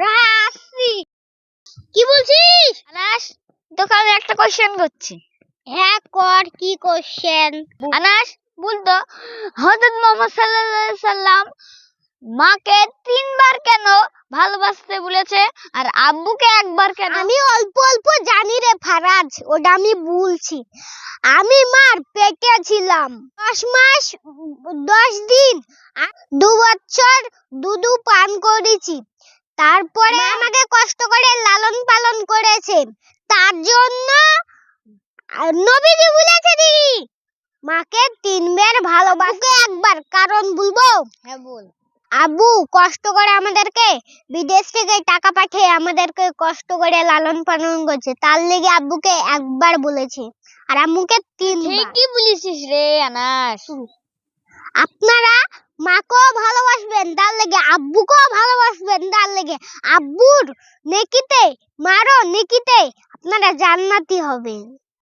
রাসি কি বলছিস? আনাস, তোকে আমি একটা কোশ্চেন করছি। হ্যাঁ কর, কি কোশ্চেন? আনাস বলতো, হযরত মুহাম্মদ সাল্লাল্লাহু আলাইহি সাল্লাম মাকে 3 বার কেন ভালোবাসতে বলেছে আর আব্বুকে একবার কেন? আমি অল্প অল্প জানি রে ফারাজ, ওটা আমি বলছি। আমি মার পেটে ছিলাম 10 মাস 10 দিন 2 বছর দুধ পান করেছি। তারপরে আমাকে কষ্ট করে লালন পালন করেছে, তার জন্য নবীজি বলেছে দিদি মাকে 3 বার ভালোবাসতে একবার। কারণ বলবো? হ্যাঁ বল। আব্বু কষ্ট করে আমাদেরকে বিদেশ থেকে টাকা পাঠিয়ে আমাদেরকে কষ্ট করে লালন পালন করছে, তার লেগে আব্বুকে একবার বলেছে আর আম্মুকে 3 বার। ঠিকই বলেছিস রে আনাস। আপনারা মাকেও ভালোবাসবেন, তার লেগে আব্বুকেও ভালোবাসবেন, তার লেগে আব্বুর নেকিতে মারও নেকিতে আপনারা জান্নাতি হবেন।